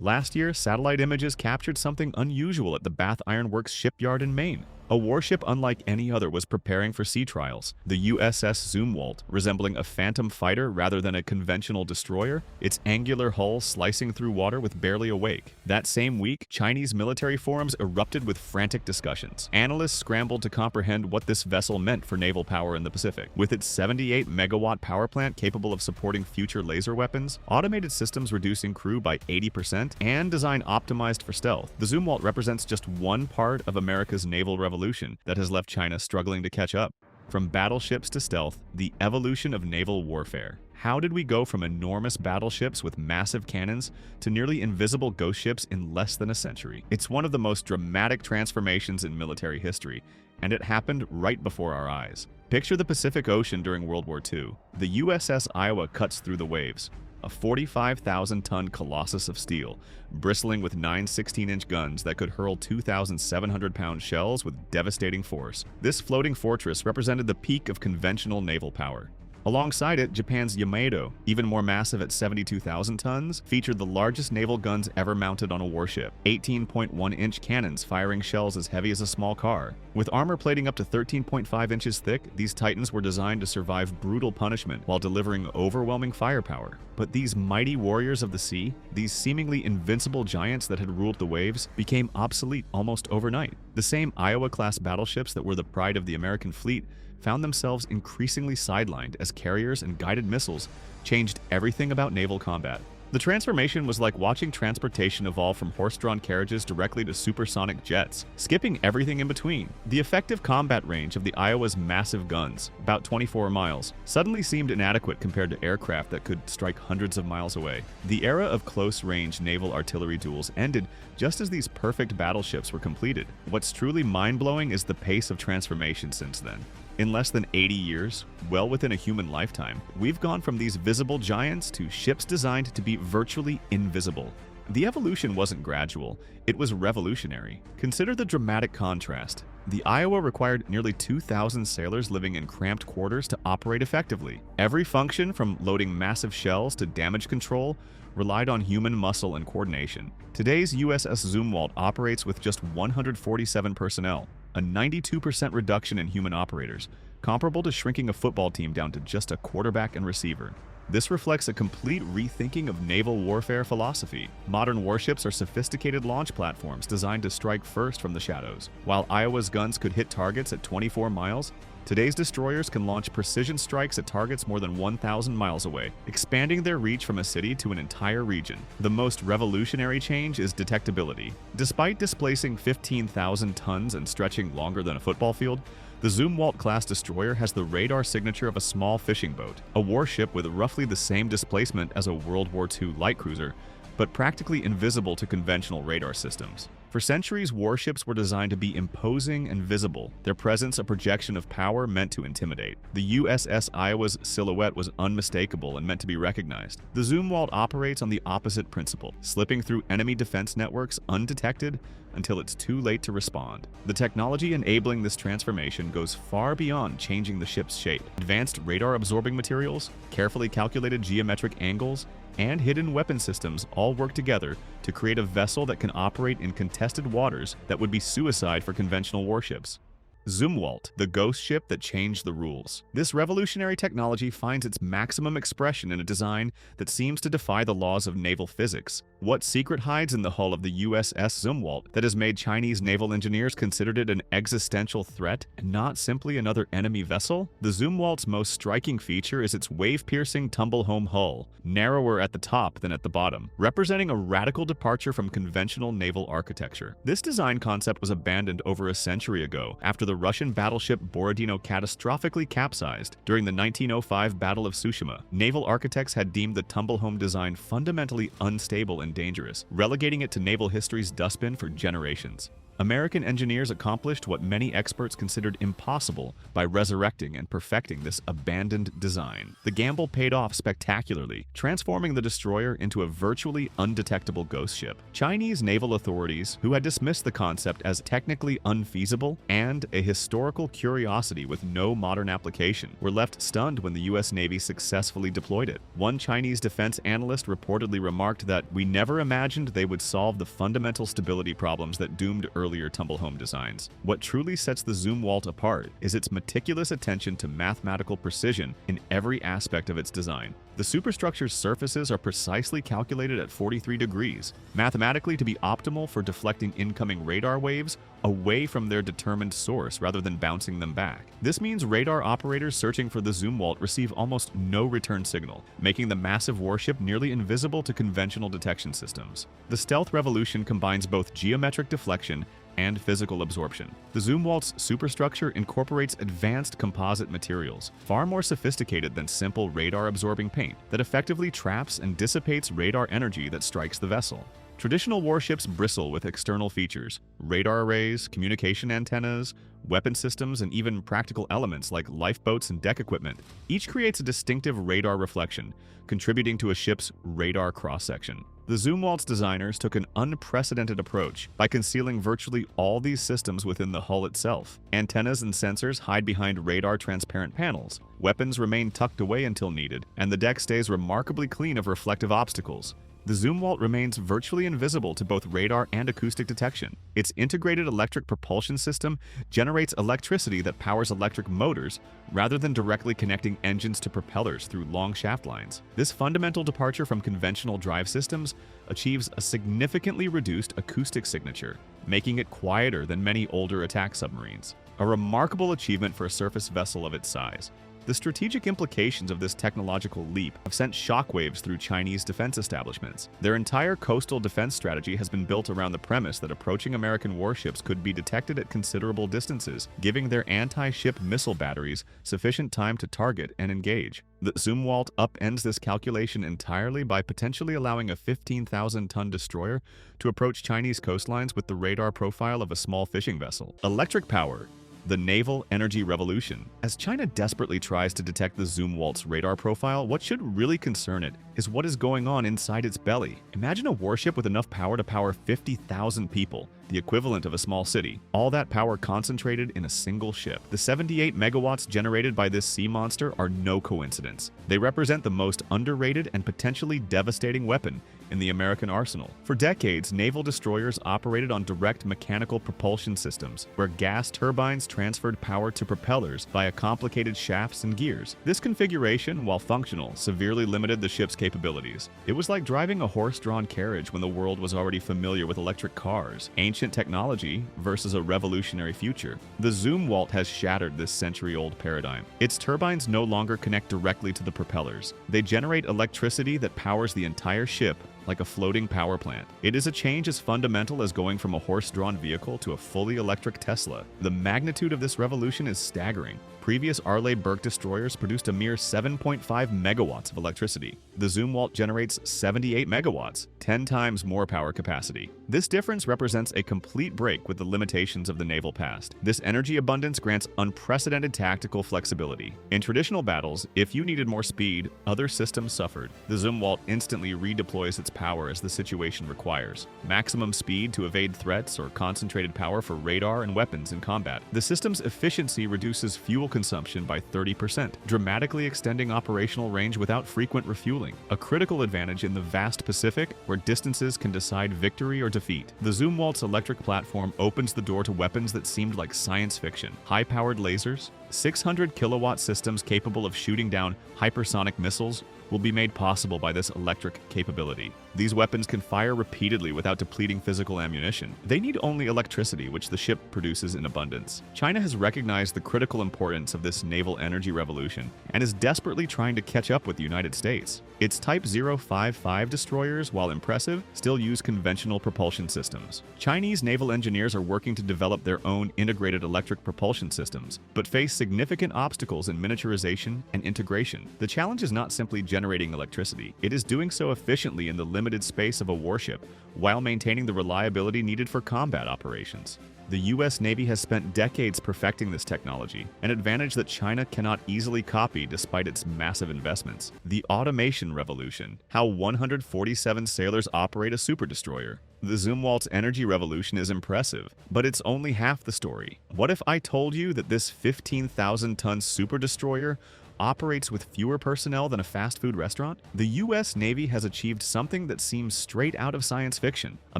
Last year, satellite images captured something unusual at the Bath Iron Works shipyard in Maine. A warship unlike any other was preparing for sea trials. The USS Zumwalt, resembling a phantom fighter rather than a conventional destroyer, its angular hull slicing through water with barely a wake. That same week, Chinese military forums erupted with frantic discussions. Analysts scrambled to comprehend what this vessel meant for naval power in the Pacific. With its 78-megawatt power plant capable of supporting future laser weapons, automated systems reducing crew by 80%, and design optimized for stealth, the Zumwalt represents just one part of America's naval revolution that has left China struggling to catch up. From battleships to stealth, the evolution of naval warfare. How did we go from enormous battleships with massive cannons to nearly invisible ghost ships in less than a century? It's one of the most dramatic transformations in military history, and it happened right before our eyes. Picture the Pacific Ocean during World War II. The USS Iowa cuts through the waves, a 45,000-ton colossus of steel, bristling with 9 16-inch guns that could hurl 2,700-pound shells with devastating force. This floating fortress represented the peak of conventional naval power. Alongside it, Japan's Yamato, even more massive at 72,000 tons, featured the largest naval guns ever mounted on a warship, 18.1-inch cannons firing shells as heavy as a small car. With armor plating up to 13.5 inches thick, these titans were designed to survive brutal punishment while delivering overwhelming firepower. But these mighty warriors of the sea, these seemingly invincible giants that had ruled the waves, became obsolete almost overnight. The same Iowa-class battleships that were the pride of the American fleet found themselves increasingly sidelined as carriers and guided missiles changed everything about naval combat. The transformation was like watching transportation evolve from horse-drawn carriages directly to supersonic jets, skipping everything in between. The effective combat range of the Iowa's massive guns, about 24 miles, suddenly seemed inadequate compared to aircraft that could strike hundreds of miles away. The era of close-range naval artillery duels ended just as these perfect battleships were completed. What's truly mind-blowing is the pace of transformation since then. In less than 80 years, well within a human lifetime, we've gone from these visible giants to ships designed to be virtually invisible. The evolution wasn't gradual, it was revolutionary. Consider the dramatic contrast. The Iowa required nearly 2,000 sailors living in cramped quarters to operate effectively. Every function, from loading massive shells to damage control, relied on human muscle and coordination. Today's USS Zumwalt operates with just 147 personnel, a 92% reduction in human operators, comparable to shrinking a football team down to just a quarterback and receiver. This reflects a complete rethinking of naval warfare philosophy. Modern warships are sophisticated launch platforms designed to strike first from the shadows. While Iowa's guns could hit targets at 24 miles, today's destroyers can launch precision strikes at targets more than 1,000 miles away, expanding their reach from a city to an entire region. The most revolutionary change is detectability. Despite displacing 15,000 tons and stretching longer than a football field, the Zumwalt-class destroyer has the radar signature of a small fishing boat, a warship with roughly the same displacement as a World War II light cruiser, but practically invisible to conventional radar systems. For centuries, warships were designed to be imposing and visible, their presence a projection of power meant to intimidate. The USS Iowa's silhouette was unmistakable and meant to be recognized. The Zumwalt operates on the opposite principle, slipping through enemy defense networks undetected until it's too late to respond. The technology enabling this transformation goes far beyond changing the ship's shape. Advanced radar-absorbing materials, carefully calculated geometric angles, and hidden weapon systems all work together to create a vessel that can operate in contested waters that would be suicide for conventional warships. Zumwalt, the ghost ship that changed the rules. This revolutionary technology finds its maximum expression in a design that seems to defy the laws of naval physics. What secret hides in the hull of the USS Zumwalt that has made Chinese naval engineers consider it an existential threat and not simply another enemy vessel? The Zumwalt's most striking feature is its wave-piercing tumble-home hull, narrower at the top than at the bottom, representing a radical departure from conventional naval architecture. This design concept was abandoned over a century ago after the Russian battleship Borodino catastrophically capsized during the 1905 Battle of Tsushima. Naval architects had deemed the tumble-home design fundamentally unstable and dangerous, relegating it to naval history's dustbin for generations. American engineers accomplished what many experts considered impossible by resurrecting and perfecting this abandoned design. The gamble paid off spectacularly, transforming the destroyer into a virtually undetectable ghost ship. Chinese naval authorities, who had dismissed the concept as technically unfeasible and a historical curiosity with no modern application, were left stunned when the U.S. Navy successfully deployed it. One Chinese defense analyst reportedly remarked that we never imagined they would solve the fundamental stability problems that doomed earlier tumble-home designs. What truly sets the Zumwalt apart is its meticulous attention to mathematical precision in every aspect of its design. The superstructure's surfaces are precisely calculated at 43 degrees, mathematically to be optimal for deflecting incoming radar waves away from their determined source rather than bouncing them back. This means radar operators searching for the Zumwalt receive almost no return signal, making the massive warship nearly invisible to conventional detection systems. The stealth revolution combines both geometric deflection and physical absorption. The Zumwalt's superstructure incorporates advanced composite materials, far more sophisticated than simple radar-absorbing paint, that effectively traps and dissipates radar energy that strikes the vessel. Traditional warships bristle with external features: radar arrays, communication antennas, weapon systems, and even practical elements like lifeboats and deck equipment. Each creates a distinctive radar reflection, contributing to a ship's radar cross-section. The Zumwalt's designers took an unprecedented approach by concealing virtually all these systems within the hull itself. Antennas and sensors hide behind radar transparent panels, weapons remain tucked away until needed, and the deck stays remarkably clean of reflective obstacles. The Zumwalt remains virtually invisible to both radar and acoustic detection. Its integrated electric propulsion system generates electricity that powers electric motors rather than directly connecting engines to propellers through long shaft lines. This fundamental departure from conventional drive systems achieves a significantly reduced acoustic signature, making it quieter than many older attack submarines. A remarkable achievement for a surface vessel of its size. The strategic implications of this technological leap have sent shockwaves through Chinese defense establishments. Their entire coastal defense strategy has been built around the premise that approaching American warships could be detected at considerable distances, giving their anti-ship missile batteries sufficient time to target and engage. The Zumwalt upends this calculation entirely by potentially allowing a 15,000-ton destroyer to approach Chinese coastlines with the radar profile of a small fishing vessel. Electric power. The naval energy revolution. As China desperately tries to detect the Zumwalt's radar profile, what should really concern it is what is going on inside its belly. Imagine a warship with enough power to power 50,000 people, the equivalent of a small city. All that power concentrated in a single ship. The 78 megawatts generated by this sea monster are no coincidence. They represent the most underrated and potentially devastating weapon in the American arsenal. For decades, naval destroyers operated on direct mechanical propulsion systems, where gas turbines transferred power to propellers via complicated shafts and gears. This configuration, while functional, severely limited the ship's capabilities. It was like driving a horse-drawn carriage when the world was already familiar with electric cars, ancient technology versus a revolutionary future. The Zumwalt has shattered this century-old paradigm. Its turbines no longer connect directly to the propellers. They generate electricity that powers the entire ship like a floating power plant. It is a change as fundamental as going from a horse-drawn vehicle to a fully electric Tesla. The magnitude of this revolution is staggering. Previous Arleigh-Burke destroyers produced a mere 7.5 megawatts of electricity. The Zumwalt generates 78 megawatts, 10 times more power capacity. This difference represents a complete break with the limitations of the naval past. This energy abundance grants unprecedented tactical flexibility. In traditional battles, if you needed more speed, other systems suffered. The Zumwalt instantly redeploys its power as the situation requires. Maximum speed to evade threats or concentrated power for radar and weapons in combat. The system's efficiency reduces fuel consumption by 30%, dramatically extending operational range without frequent refueling, a critical advantage in the vast Pacific where distances can decide victory or defeat. The Zumwalt's electric platform opens the door to weapons that seemed like science fiction. High-powered lasers, 600 kilowatt systems capable of shooting down hypersonic missiles will be made possible by this electric capability. These weapons can fire repeatedly without depleting physical ammunition. They need only electricity, which the ship produces in abundance. China has recognized the critical importance of this naval energy revolution and is desperately trying to catch up with the United States. Its Type 055 destroyers, while impressive, still use conventional propulsion systems. Chinese naval engineers are working to develop their own integrated electric propulsion systems, but face significant obstacles in miniaturization and integration. The challenge is not simply generating generating electricity, it is doing so efficiently in the limited space of a warship while maintaining the reliability needed for combat operations. The U.S. Navy has spent decades perfecting this technology, an advantage that China cannot easily copy despite its massive investments. The automation revolution, how 147 sailors operate a superdestroyer. The Zumwalt's energy revolution is impressive, but it's only half the story. What if I told you that this 15,000-ton superdestroyer operates with fewer personnel than a fast food restaurant? The U.S. Navy has achieved something that seems straight out of science fiction, a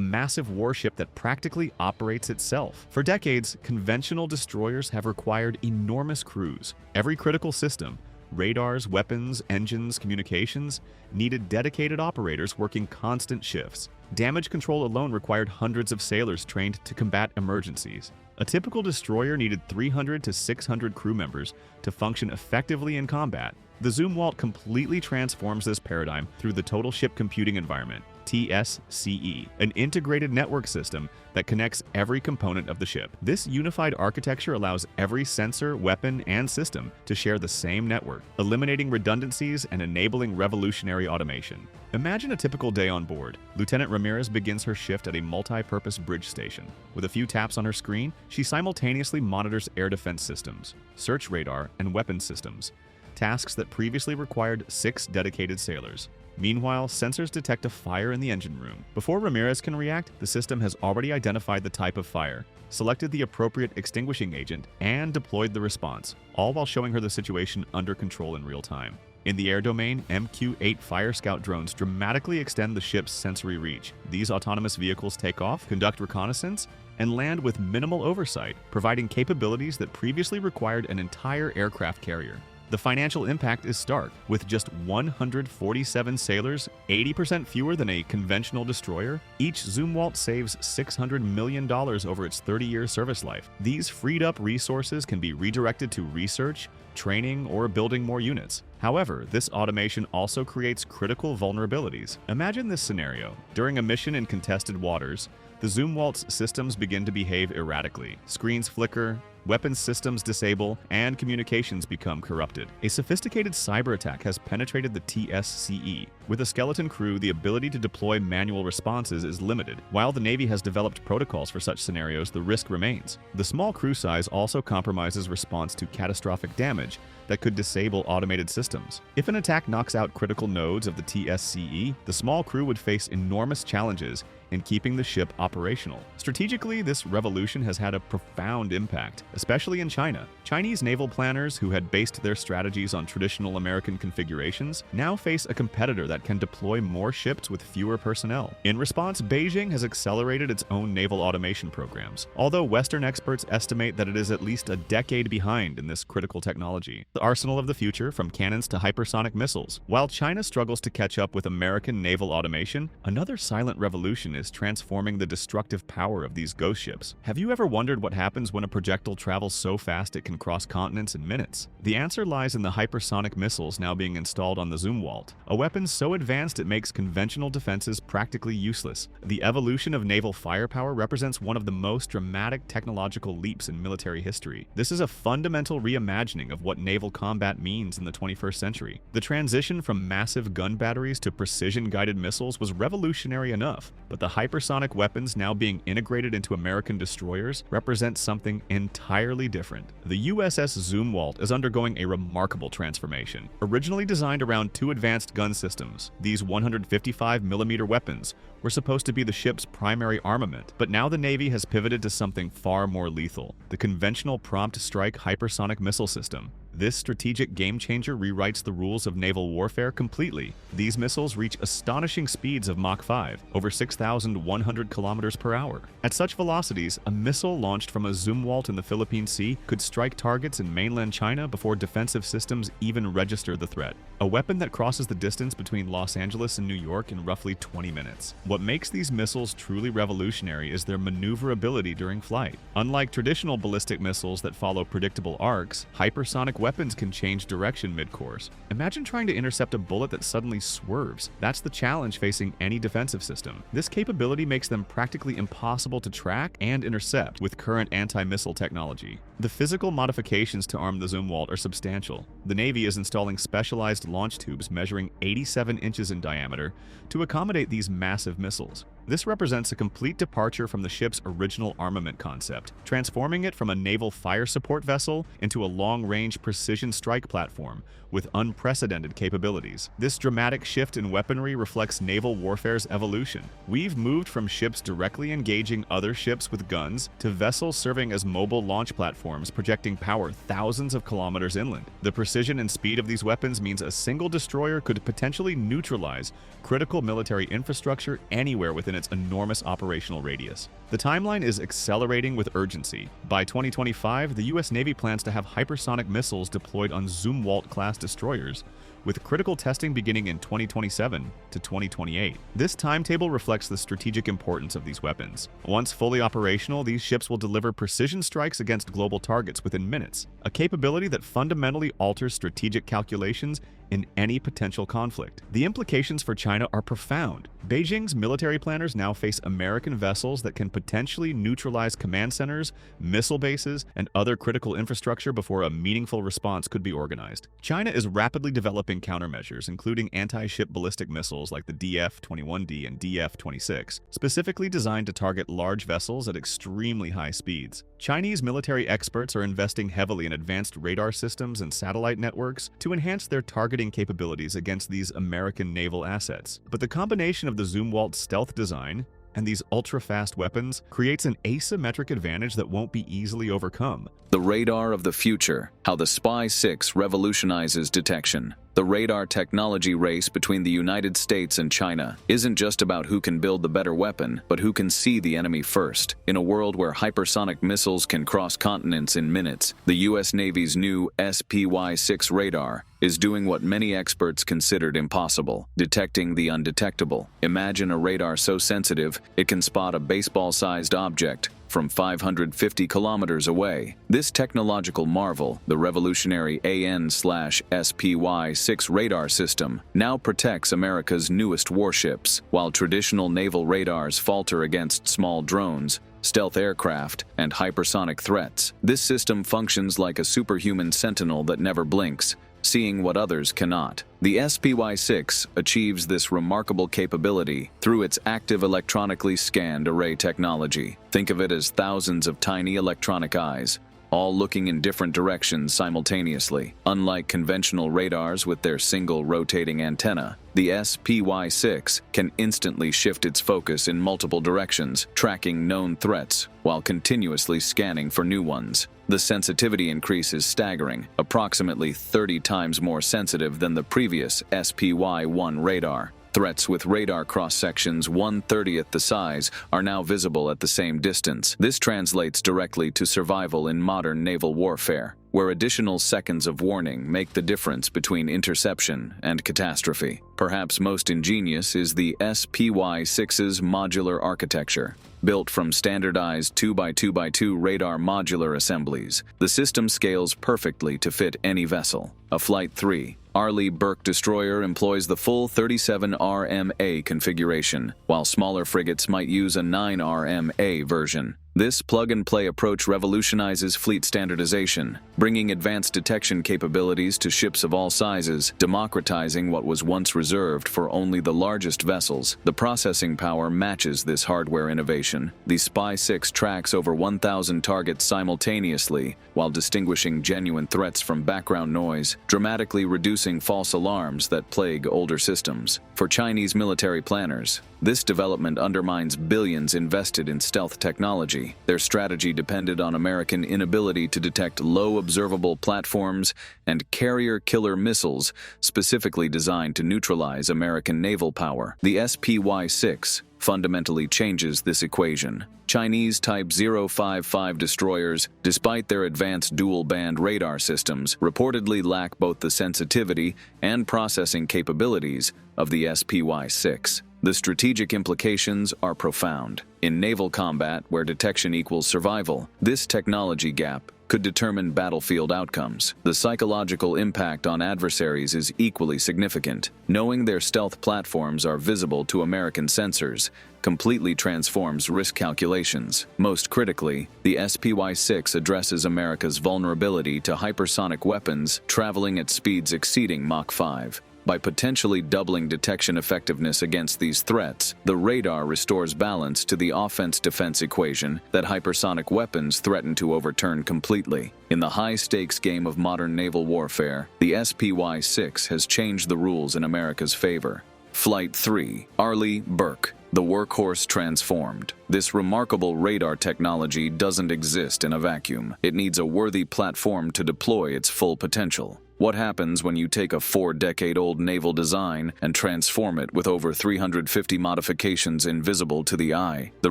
massive warship that practically operates itself. For decades, conventional destroyers have required enormous crews. Every critical system, radars, weapons, engines, communications, needed dedicated operators working constant shifts. Damage control alone required hundreds of sailors trained to combat emergencies. A typical destroyer needed 300 to 600 crew members to function effectively in combat. The Zumwalt completely transforms this paradigm through the Total Ship Computing Environment, TSCE, an integrated network system that connects every component of the ship. This unified architecture allows every sensor, weapon, and system to share the same network, eliminating redundancies and enabling revolutionary automation. Imagine a typical day on board. Lieutenant Ramirez begins her shift at a multi-purpose bridge station. With a few taps on her screen, she simultaneously monitors air defense systems, search radar, and weapon systems, tasks that previously required 6 dedicated sailors. Meanwhile, sensors detect a fire in the engine room. Before Ramirez can react, the system has already identified the type of fire, selected the appropriate extinguishing agent, and deployed the response, all while showing her the situation under control in real time. In the air domain, MQ-8 Fire Scout drones dramatically extend the ship's sensory reach. These autonomous vehicles take off, conduct reconnaissance, and land with minimal oversight, providing capabilities that previously required an entire aircraft carrier. The financial impact is stark. With just 147 sailors, 80% fewer than a conventional destroyer, each Zumwalt saves $600 million over its 30-year service life. These freed-up resources can be redirected to research, training, or building more units. However, this automation also creates critical vulnerabilities. Imagine this scenario. During a mission in contested waters, the Zumwalt's systems begin to behave erratically. Screens flicker, weapons systems disable, and communications become corrupted. A sophisticated cyber attack has penetrated the TSCE. With a skeleton crew, the ability to deploy manual responses is limited. While the Navy has developed protocols for such scenarios, the risk remains. The small crew size also compromises response to catastrophic damage that could disable automated systems. If an attack knocks out critical nodes of the TSCE, the small crew would face enormous challenges in keeping the ship operational. Strategically, this revolution has had a profound impact, especially in China. Chinese naval planners who had based their strategies on traditional American configurations now face a competitor that can deploy more ships with fewer personnel. In response, Beijing has accelerated its own naval automation programs, although Western experts estimate that it is at least a decade behind in this critical technology. The arsenal of the future, from cannons to hypersonic missiles. While China struggles to catch up with American naval automation, another silent revolution is transforming the destructive power of these ghost ships. Have you ever wondered what happens when a projectile travels so fast it can cross continents in minutes? The answer lies in the hypersonic missiles now being installed on the Zumwalt, a weapon so advanced it makes conventional defenses practically useless. The evolution of naval firepower represents one of the most dramatic technological leaps in military history. This is a fundamental reimagining of what naval combat means in the 21st century. The transition from massive gun batteries to precision-guided missiles was revolutionary enough, but the hypersonic weapons now being integrated into American destroyers represent something entirely different. The USS Zumwalt is undergoing a remarkable transformation. Originally designed around 2 advanced gun systems, these 155mm weapons were supposed to be the ship's primary armament, but now the Navy has pivoted to something far more lethal: the conventional prompt strike hypersonic missile system. This strategic game-changer rewrites the rules of naval warfare completely. These missiles reach astonishing speeds of Mach 5, over 6,100 kilometers per hour. At such velocities, a missile launched from a Zumwalt in the Philippine Sea could strike targets in mainland China before defensive systems even register the threat. A weapon that crosses the distance between Los Angeles and New York in roughly 20 minutes. What makes these missiles truly revolutionary is their maneuverability during flight. Unlike traditional ballistic missiles that follow predictable arcs, hypersonic weapons can change direction mid-course. Imagine trying to intercept a bullet that suddenly swerves. That's the challenge facing any defensive system. This capability makes them practically impossible to track and intercept with current anti-missile technology. The physical modifications to arm the Zumwalt are substantial. The Navy is installing specialized launch tubes measuring 87 inches in diameter to accommodate these massive missiles. This represents a complete departure from the ship's original armament concept, transforming it from a naval fire support vessel into a long-range precision strike platform with unprecedented capabilities. This dramatic shift in weaponry reflects naval warfare's evolution. We've moved from ships directly engaging other ships with guns to vessels serving as mobile launch platforms projecting power thousands of kilometers inland. The precision and speed of these weapons means a single destroyer could potentially neutralize critical military infrastructure anywhere within its enormous operational radius. The timeline is accelerating with urgency. By 2025, the U.S. Navy plans to have hypersonic missiles deployed on Zumwalt-class destroyers, with critical testing beginning in 2027 to 2028. This timetable reflects the strategic importance of these weapons. Once fully operational, these ships will deliver precision strikes against global targets within minutes, a capability that fundamentally alters strategic calculations in any potential conflict. The implications for China are profound. Beijing's military planners now face American vessels that can potentially neutralize command centers, missile bases, and other critical infrastructure before a meaningful response could be organized. China is rapidly developing countermeasures, including anti-ship ballistic missiles like the DF-21D and DF-26, specifically designed to target large vessels at extremely high speeds. Chinese military experts are investing heavily in advanced radar systems and satellite networks to enhance their targeting capabilities against these American naval assets. But the combination of the Zumwalt stealth design and these ultra-fast weapons creates an asymmetric advantage that won't be easily overcome. The radar of the future, how the Spy-6 revolutionizes detection. The radar technology race between the United States and China isn't just about who can build the better weapon, but who can see the enemy first. In a world where hypersonic missiles can cross continents in minutes, the U.S. Navy's new SPY-6 radar is doing what many experts considered impossible, detecting the undetectable. Imagine a radar so sensitive it can spot a baseball-sized object from 550 kilometers away. This technological marvel, the revolutionary AN/SPY-6 radar system, now protects America's newest warships. While traditional naval radars falter against small drones, stealth aircraft, and hypersonic threats, this system functions like a superhuman sentinel that never blinks, seeing what others cannot. The SPY-6 achieves this remarkable capability through its active electronically scanned array technology. Think of it as thousands of tiny electronic eyes, all looking in different directions simultaneously. Unlike conventional radars with their single rotating antenna, the SPY-6 can instantly shift its focus in multiple directions, tracking known threats while continuously scanning for new ones. The sensitivity increase is staggering, approximately 30 times more sensitive than the previous SPY-1 radar. Threats with radar cross-sections 1/30th the size are now visible at the same distance. This translates directly to survival in modern naval warfare, where additional seconds of warning make the difference between interception and catastrophe. Perhaps most ingenious is the SPY-6's modular architecture. Built from standardized 2x2x2 radar modular assemblies, the system scales perfectly to fit any vessel. A Flight 3 Arleigh Burke destroyer employs the full 37 RMA configuration, while smaller frigates might use a 9 RMA version. This plug-and-play approach revolutionizes fleet standardization, bringing advanced detection capabilities to ships of all sizes, democratizing what was once reserved for only the largest vessels. The processing power matches this hardware innovation. The SPY-6 tracks over 1,000 targets simultaneously, while distinguishing genuine threats from background noise, dramatically reducing false alarms that plague older systems. For Chinese military planners, this development undermines billions invested in stealth technology. Their strategy depended on American inability to detect low observable platforms and carrier-killer missiles specifically designed to neutralize American naval power. The SPY-6 fundamentally changes this equation. Chinese Type 055 destroyers, despite their advanced dual-band radar systems, reportedly lack both the sensitivity and processing capabilities of the SPY-6. The strategic implications are profound. In naval combat, where detection equals survival, this technology gap could determine battlefield outcomes. The psychological impact on adversaries is equally significant. Knowing their stealth platforms are visible to American sensors completely transforms risk calculations. Most critically, the SPY-6 addresses America's vulnerability to hypersonic weapons traveling at speeds exceeding Mach 5. By potentially doubling detection effectiveness against these threats, the radar restores balance to the offense-defense equation that hypersonic weapons threaten to overturn completely. In the high-stakes game of modern naval warfare, the SPY-6 has changed the rules in America's favor. Flight 3, Arleigh-Burke, the workhorse transformed. This remarkable radar technology doesn't exist in a vacuum. It needs a worthy platform to deploy its full potential. What happens when you take a 4-decade-old naval design and transform it with over 350 modifications invisible to the eye? The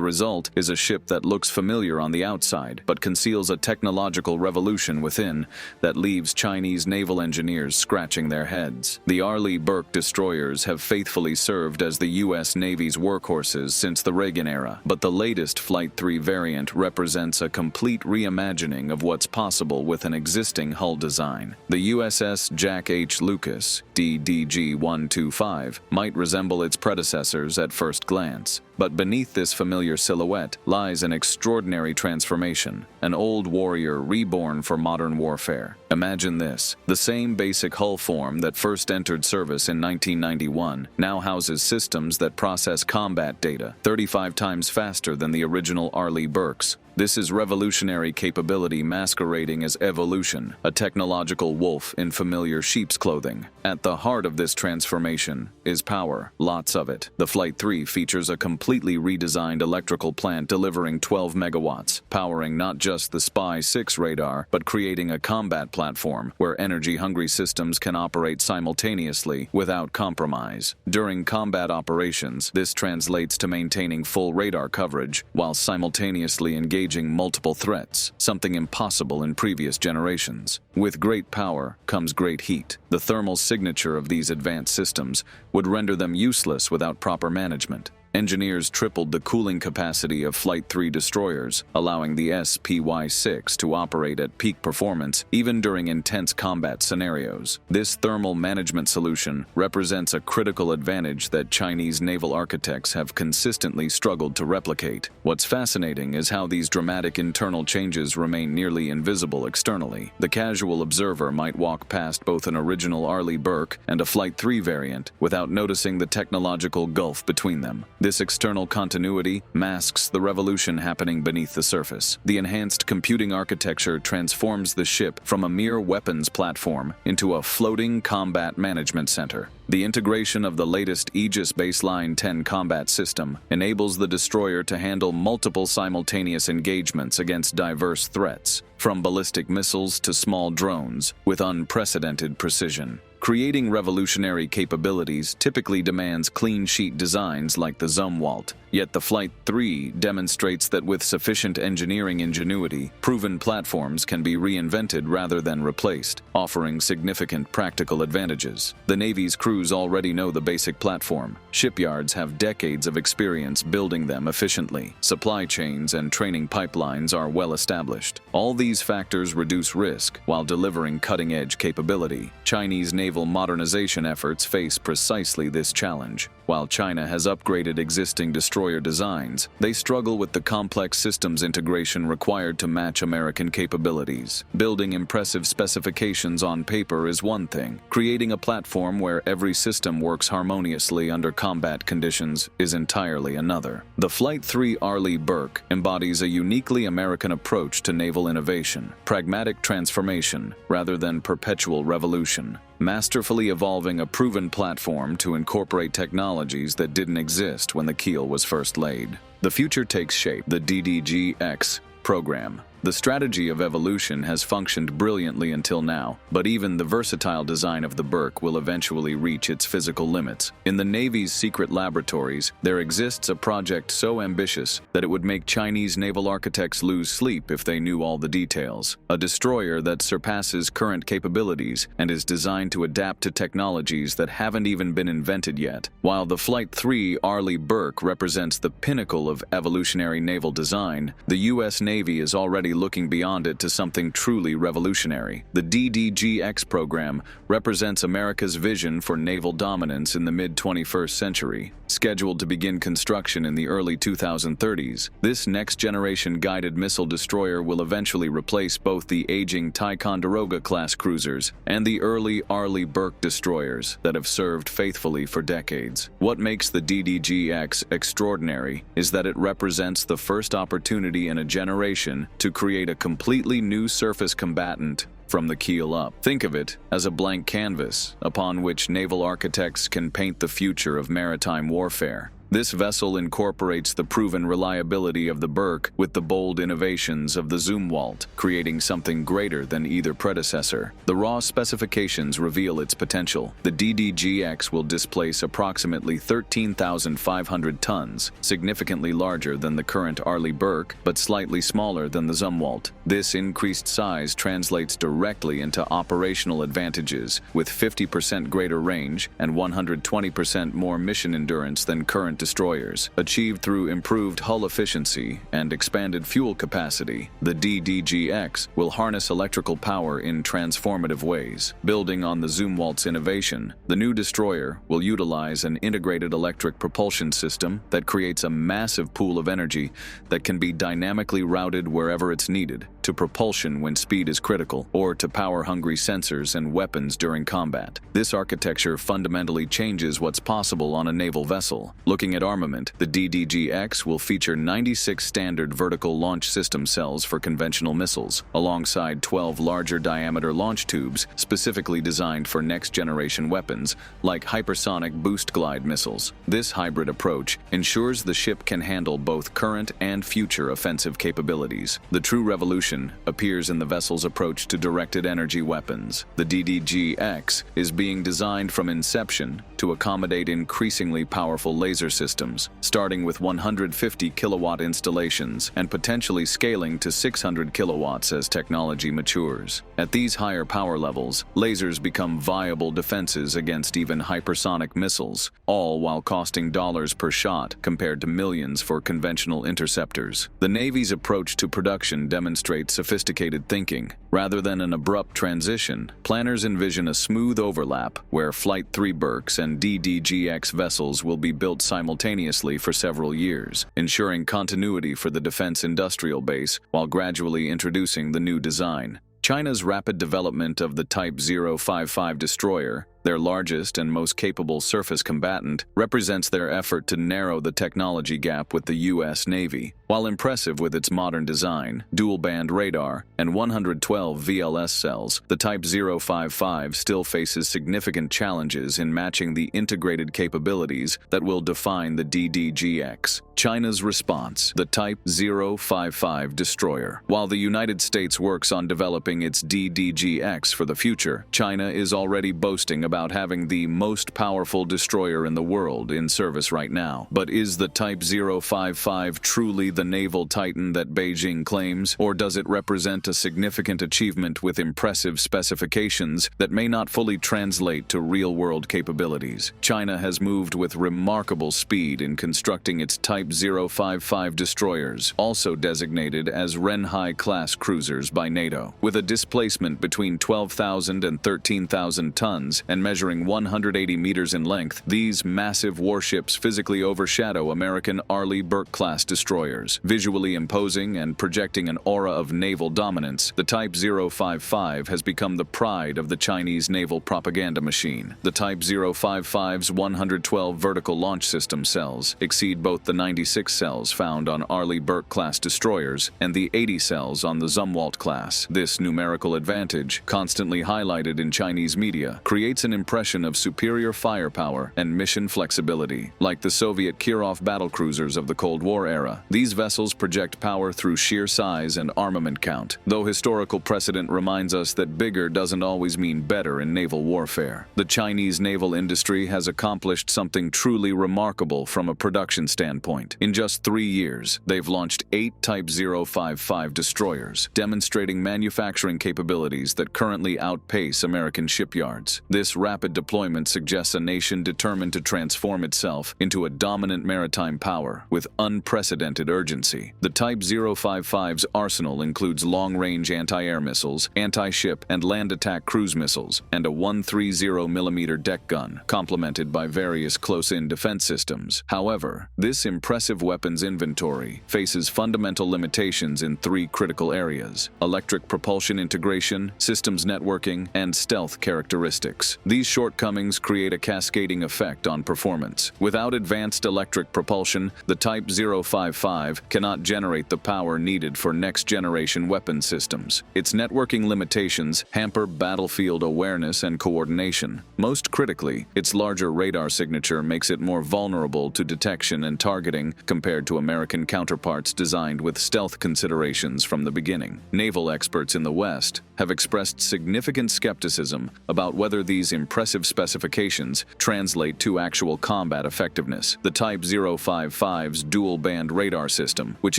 result is a ship that looks familiar on the outside, but conceals a technological revolution within that leaves Chinese naval engineers scratching their heads. The Arleigh-Burke destroyers have faithfully served as the U.S. Navy's workhorses since the Reagan era, but the latest Flight 3 variant represents a complete reimagining of what's possible with an existing hull design. The USS Jack H. Lucas, DDG-125, might resemble its predecessors at first glance, but beneath this familiar silhouette lies an extraordinary transformation, an old warrior reborn for modern warfare. Imagine this: the same basic hull form that first entered service in 1991 now houses systems that process combat data 35 times faster than the original Arleigh-Burkes. This is revolutionary capability masquerading as evolution, a technological wolf in familiar sheep's clothing. At the heart of this transformation is power, lots of it. The Flight 3 features a completely redesigned electrical plant delivering 12 megawatts, powering not just the SPY-6 radar, but creating a combat platform where energy-hungry systems can operate simultaneously without compromise. During combat operations, this translates to maintaining full radar coverage while simultaneously engaging multiple threats, something impossible in previous generations. With great power comes great heat. The thermal signature of these advanced systems would render them useless without proper management. Engineers tripled the cooling capacity of Flight 3 destroyers, allowing the SPY-6 to operate at peak performance even during intense combat scenarios. This thermal management solution represents a critical advantage that Chinese naval architects have consistently struggled to replicate. What's fascinating is how these dramatic internal changes remain nearly invisible externally. The casual observer might walk past both an original Arleigh-Burke and a Flight 3 variant without noticing the technological gulf between them. This external continuity masks the revolution happening beneath the surface. The enhanced computing architecture transforms the ship from a mere weapons platform into a floating combat management center. The integration of the latest Aegis Baseline 10 combat system enables the destroyer to handle multiple simultaneous engagements against diverse threats, from ballistic missiles to small drones, with unprecedented precision. Creating revolutionary capabilities typically demands clean sheet designs like the Zumwalt, yet the Flight 3 demonstrates that with sufficient engineering ingenuity, proven platforms can be reinvented rather than replaced, offering significant practical advantages. The Navy's crews already know the basic platform. Shipyards have decades of experience building them efficiently. Supply chains and training pipelines are well established. All these factors reduce risk while delivering cutting-edge capability. Chinese naval modernization efforts face precisely this challenge. While China has upgraded existing destroyer designs, they struggle with the complex systems integration required to match American capabilities. Building impressive specifications on paper is one thing. Creating a platform where every system works harmoniously under combat conditions is entirely another. The Flight 3 Arleigh-Burke embodies a uniquely American approach to naval innovation, pragmatic transformation rather than perpetual revolution, masterfully evolving a proven platform to incorporate technologies that didn't exist when the keel was first laid. The future takes shape. The DDGX program, The strategy of evolution has functioned brilliantly until now, but even the versatile design of the Burke will eventually reach its physical limits. In the Navy's secret laboratories, there exists a project so ambitious that it would make Chinese naval architects lose sleep if they knew all the details. A destroyer that surpasses current capabilities and is designed to adapt to technologies that haven't even been invented yet. While the Flight 3 Arleigh Burke represents the pinnacle of evolutionary naval design, the U.S. Navy is already looking beyond it to something truly revolutionary. The DDGX program represents America's vision for naval dominance in the mid-21st century. Scheduled to begin construction in the early 2030s, this next-generation guided missile destroyer will eventually replace both the aging Ticonderoga-class cruisers and the early Arleigh Burke destroyers that have served faithfully for decades. What makes the DDGX extraordinary is that it represents the first opportunity in a generation to create a completely new surface combatant from the keel up. Think of it as a blank canvas upon which naval architects can paint the future of maritime warfare. This vessel incorporates the proven reliability of the Burke with the bold innovations of the Zumwalt, creating something greater than either predecessor. The raw specifications reveal its potential. The DDGX will displace approximately 13,500 tons, significantly larger than the current Arleigh Burke, but slightly smaller than the Zumwalt. This increased size translates directly into operational advantages, with 50% greater range and 120% more mission endurance than current destroyers, achieved through improved hull efficiency and expanded fuel capacity. The DDGX will harness electrical power in transformative ways. Building on the Zumwalt's innovation, the new destroyer will utilize an integrated electric propulsion system that creates a massive pool of energy that can be dynamically routed wherever it's needed, to propulsion when speed is critical, or to power-hungry sensors and weapons during combat. This architecture fundamentally changes what's possible on a naval vessel. Looking at armament, the DDGX will feature 96 standard vertical launch system cells for conventional missiles, alongside 12 larger diameter launch tubes specifically designed for next-generation weapons, like hypersonic boost glide missiles. This hybrid approach ensures the ship can handle both current and future offensive capabilities. The true revolution appears in the vessel's approach to directed energy weapons. The DDGX is being designed from inception to accommodate increasingly powerful laser systems, starting with 150 kilowatt installations and potentially scaling to 600 kilowatts as technology matures. At these higher power levels, lasers become viable defenses against even hypersonic missiles, all while costing dollars per shot compared to millions for conventional interceptors. The Navy's approach to production demonstrates sophisticated thinking. Rather than an abrupt transition, planners envision a smooth overlap where Flight 3 Burkes and DDGX vessels will be built simultaneously for several years, ensuring continuity for the defense industrial base while gradually introducing the new design. China's rapid development of the Type 055 destroyer, their largest and most capable surface combatant, represents their effort to narrow the technology gap with the U.S. Navy. While impressive with its modern design, dual-band radar, and 112 VLS cells, the Type 055 still faces significant challenges in matching the integrated capabilities that will define the DDGX. China's response: the Type 055 destroyer. While the United States works on developing its DDGX for the future, China is already boasting about having the most powerful destroyer in the world in service right now. But is the Type 055 truly the naval titan that Beijing claims, or does it represent a significant achievement with impressive specifications that may not fully translate to real-world capabilities? China has moved with remarkable speed in constructing its Type 055 destroyers, also designated as Renhai-class cruisers by NATO. With a displacement between 12,000 and 13,000 tons and measuring 180 meters in length, these massive warships physically overshadow American Arleigh Burke-class destroyers. Visually imposing and projecting an aura of naval dominance, the Type 055 has become the pride of the Chinese naval propaganda machine. The Type 055's 112 vertical launch system cells exceed both the 96 cells found on Arleigh Burke-class destroyers and the 80 cells on the Zumwalt class. This numerical advantage, constantly highlighted in Chinese media, creates an impression of superior firepower and mission flexibility. Like the Soviet Kirov battlecruisers of the Cold War era, these vessels project power through sheer size and armament count, though historical precedent reminds us that bigger doesn't always mean better in naval warfare. The Chinese naval industry has accomplished something truly remarkable from a production standpoint. In just 3 years, they've launched 8 Type 055 destroyers, demonstrating manufacturing capabilities that currently outpace American shipyards. This rapid deployment suggests a nation determined to transform itself into a dominant maritime power with unprecedented urgency. The Type 055's arsenal includes long-range anti-air missiles, anti-ship and land attack cruise missiles, and a 130mm deck gun, complemented by various close-in defense systems. However, this impressive weapons inventory faces fundamental limitations in 3 critical areas: electric propulsion integration, systems networking, and stealth characteristics. These shortcomings create a cascading effect on performance. Without advanced electric propulsion, the Type 055 cannot generate the power needed for next-generation weapon systems. Its networking limitations hamper battlefield awareness and coordination. Most critically, its larger radar signature makes it more vulnerable to detection and targeting compared to American counterparts designed with stealth considerations from the beginning. Naval experts in the West have expressed significant skepticism about whether these impressive specifications translate to actual combat effectiveness. The Type 055's dual-band radar system, which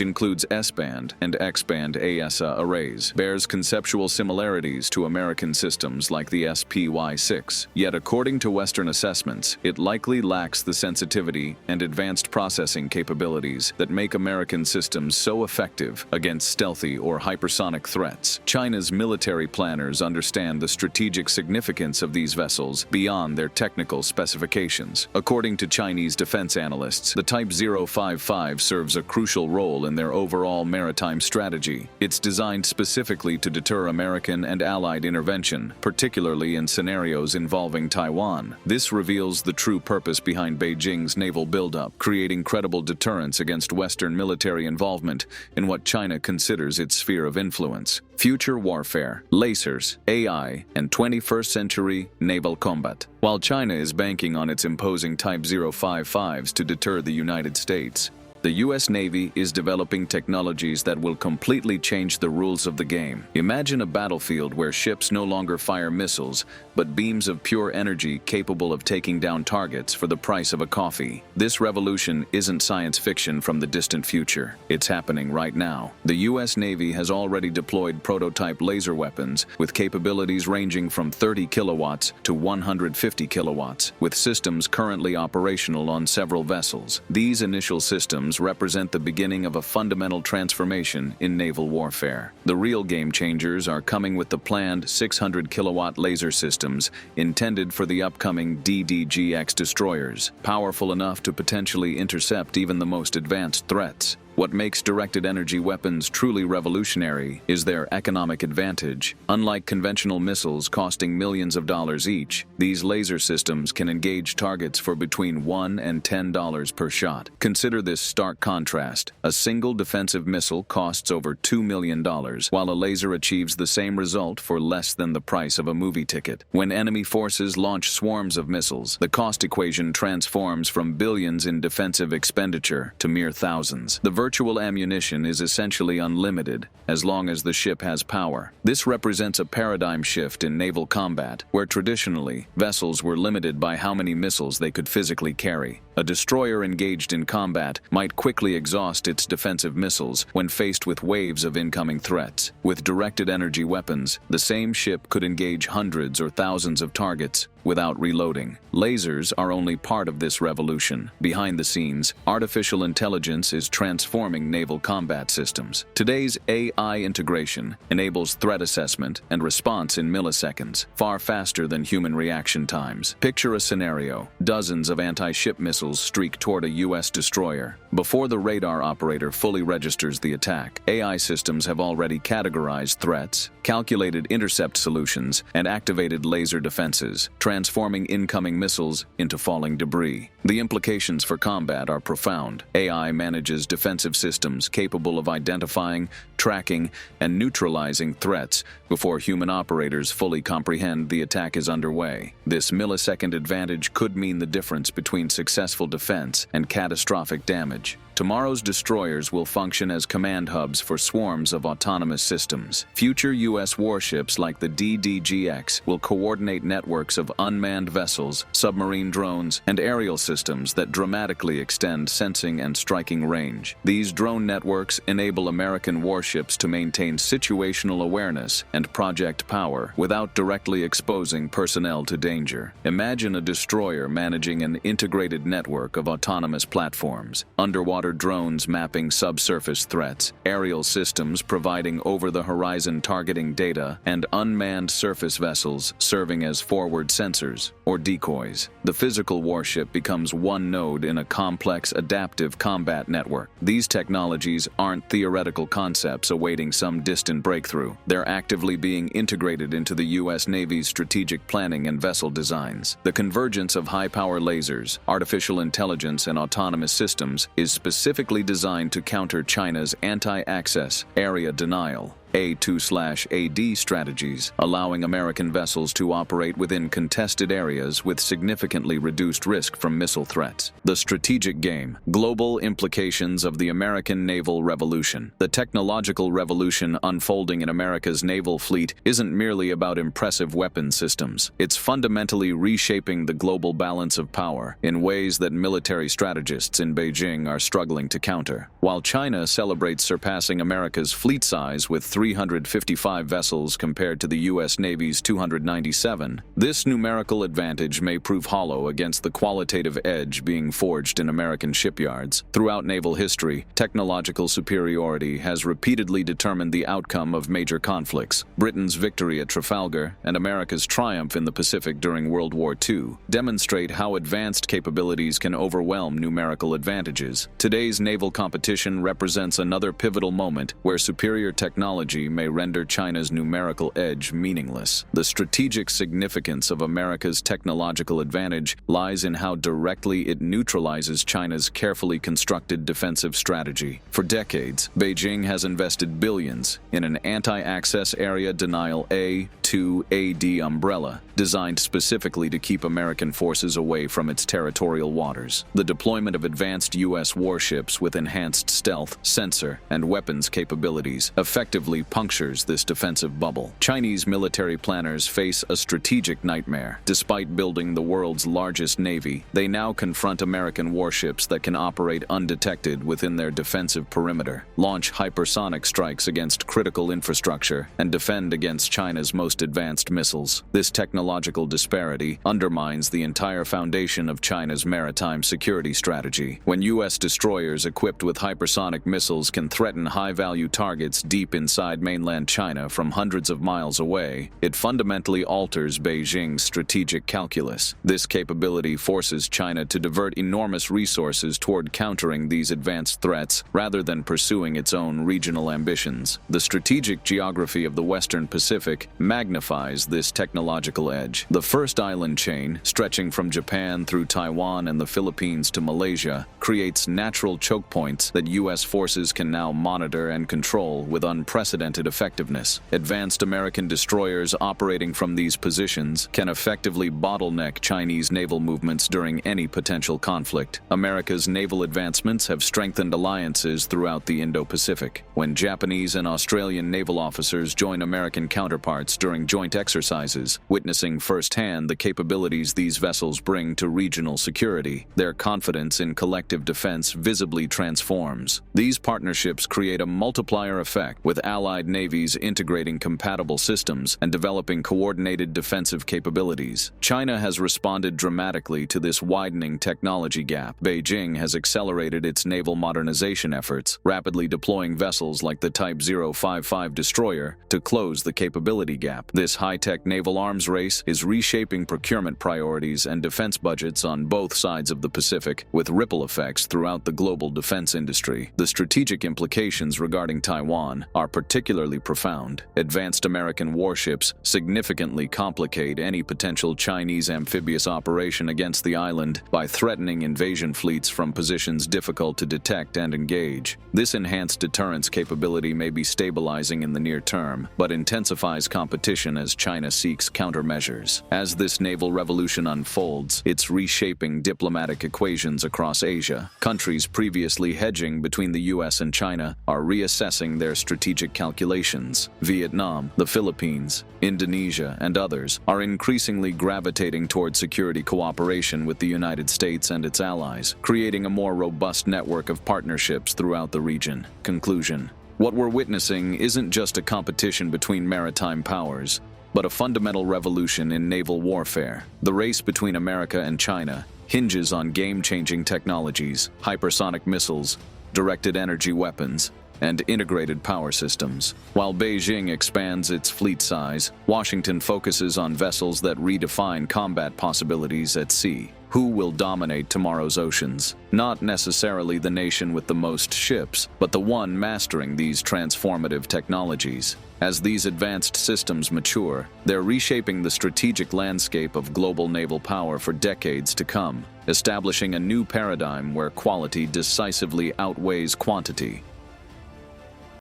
includes S-band and X-band AESA arrays, bears conceptual similarities to American systems like the SPY-6. Yet according to Western assessments, it likely lacks the sensitivity and advanced processing capabilities that make American systems so effective against stealthy or hypersonic threats. China's military planners understand the strategic significance of these vessels beyond their technical specifications. According to Chinese defense analysts, the Type 055 serves a crucial role in their overall maritime strategy. It's designed specifically to deter American and allied intervention, particularly in scenarios involving Taiwan. This reveals the true purpose behind Beijing's naval buildup, creating credible deterrence against Western military involvement in what China considers its sphere of influence. Future warfare, lasers, AI, and 21st century naval combat. While China is banking on its imposing Type 055s to deter the United States, the U.S. Navy is developing technologies that will completely change the rules of the game. Imagine a battlefield where ships no longer fire missiles, but beams of pure energy capable of taking down targets for the price of a coffee. This revolution isn't science fiction from the distant future. It's happening right now. The U.S. Navy has already deployed prototype laser weapons with capabilities ranging from 30 kilowatts to 150 kilowatts, with systems currently operational on several vessels. These initial systems represent the beginning of a fundamental transformation in naval warfare. The real game changers are coming with the planned 600 kilowatt laser systems intended for the upcoming DDGX destroyers, powerful enough to potentially intercept even the most advanced threats. What makes directed energy weapons truly revolutionary is their economic advantage. Unlike conventional missiles costing millions of dollars each, these laser systems can engage targets for between $1 and $10 per shot. Consider this stark contrast. A single defensive missile costs over $2 million, while a laser achieves the same result for less than the price of a movie ticket. When enemy forces launch swarms of missiles, the cost equation transforms from billions in defensive expenditure to mere thousands. The virtual ammunition is essentially unlimited as long as the ship has power. This represents a paradigm shift in naval combat, where traditionally, vessels were limited by how many missiles they could physically carry. A destroyer engaged in combat might quickly exhaust its defensive missiles when faced with waves of incoming threats. With directed energy weapons, the same ship could engage hundreds or thousands of targets without reloading. Lasers are only part of this revolution. Behind the scenes, artificial intelligence is transforming naval combat systems. Today's AI integration enables threat assessment and response in milliseconds, far faster than human reaction times. Picture a scenario: dozens of anti-ship missiles vessels streak toward a U.S. destroyer. Before the radar operator fully registers the attack, AI systems have already categorized threats, calculated intercept solutions, and activated laser defenses, transforming incoming missiles into falling debris. The implications for combat are profound. AI manages defensive systems capable of identifying, tracking, and neutralizing threats before human operators fully comprehend the attack is underway. This millisecond advantage could mean the difference between successful defense and catastrophic damage. Tomorrow's destroyers will function as command hubs for swarms of autonomous systems. Future U.S. warships like the DDGX will coordinate networks of unmanned vessels, submarine drones, and aerial systems that dramatically extend sensing and striking range. These drone networks enable American warships to maintain situational awareness and project power without directly exposing personnel to danger. Imagine a destroyer managing an integrated network of autonomous platforms, underwater drones mapping subsurface threats, aerial systems providing over-the-horizon targeting data, and unmanned surface vessels serving as forward sensors or decoys. The physical warship becomes one node in a complex adaptive combat network. These technologies aren't theoretical concepts awaiting some distant breakthrough. They're actively being integrated into the U.S. Navy's strategic planning and vessel designs. The convergence of high-power lasers, artificial intelligence, and autonomous systems is specifically designed to counter China's anti-access, area denial, A2/AD strategies, allowing American vessels to operate within contested areas with significantly reduced risk from missile threats. The strategic game, global implications of the American naval revolution. The technological revolution unfolding in America's naval fleet isn't merely about impressive weapon systems. It's fundamentally reshaping the global balance of power in ways that military strategists in Beijing are struggling to counter. While China celebrates surpassing America's fleet size with 355 vessels compared to the U.S. Navy's 297, this numerical advantage may prove hollow against the qualitative edge being forged in American shipyards. Throughout naval history, technological superiority has repeatedly determined the outcome of major conflicts. Britain's victory at Trafalgar and America's triumph in the Pacific during World War II demonstrate how advanced capabilities can overwhelm numerical advantages. Today's naval competition represents another pivotal moment where superior technology may render China's numerical edge meaningless. The strategic significance of America's technological advantage lies in how directly it neutralizes China's carefully constructed defensive strategy. For decades, Beijing has invested billions in an anti-access area denial A2/AD umbrella, designed specifically to keep American forces away from its territorial waters. The deployment of advanced U.S. warships with enhanced stealth, sensor, and weapons capabilities effectively punctures this defensive bubble. Chinese military planners face a strategic nightmare. Despite building the world's largest navy, they now confront American warships that can operate undetected within their defensive perimeter, launch hypersonic strikes against critical infrastructure, and defend against China's most advanced missiles. This technological disparity undermines the entire foundation of China's maritime security strategy. When U.S. destroyers equipped with hypersonic missiles can threaten high-value targets deep inside mainland China from hundreds of miles away, it fundamentally alters Beijing's strategic calculus. This capability forces China to divert enormous resources toward countering these advanced threats rather than pursuing its own regional ambitions. The strategic geography of the Western Pacific magnifies this technological edge. The first island chain, stretching from Japan through Taiwan and the Philippines to Malaysia, creates natural choke points that U.S. forces can now monitor and control with unprecedented effectiveness. Advanced American destroyers operating from these positions can effectively bottleneck Chinese naval movements during any potential conflict. America's naval advancements have strengthened alliances throughout the Indo-Pacific. When Japanese and Australian naval officers join American counterparts during joint exercises, witnessing firsthand the capabilities these vessels bring to regional security, their confidence in collective defense visibly transforms. These partnerships create a multiplier effect, with allied navies integrating compatible systems and developing coordinated defensive capabilities. China has responded dramatically to this widening technology gap. Beijing has accelerated its naval modernization efforts, rapidly deploying vessels like the Type 055 destroyer to close the capability gap. gap. This high-tech naval arms race is reshaping procurement priorities and defense budgets on both sides of the Pacific, with ripple effects throughout the global defense industry. The strategic implications regarding Taiwan are particularly profound. Advanced American warships significantly complicate any potential Chinese amphibious operation against the island by threatening invasion fleets from positions difficult to detect and engage. This enhanced deterrence capability may be stabilizing in the near term, but intensifies competition as China seeks countermeasures. As this naval revolution unfolds, it's reshaping diplomatic equations across Asia. Countries previously hedging between the US and China are reassessing their strategic calculations. Vietnam, the Philippines, Indonesia, and others are increasingly gravitating toward security cooperation with the United States and its allies, creating a more robust network of partnerships throughout the region. Conclusion: what we're witnessing isn't just a competition between maritime powers, but a fundamental revolution in naval warfare. The race between America and China hinges on game-changing technologies, hypersonic missiles, directed energy weapons, and integrated power systems. While Beijing expands its fleet size, Washington focuses on vessels that redefine combat possibilities at sea. Who will dominate tomorrow's oceans? Not necessarily the nation with the most ships, but the one mastering these transformative technologies. As these advanced systems mature, they're reshaping the strategic landscape of global naval power for decades to come, establishing a new paradigm where quality decisively outweighs quantity.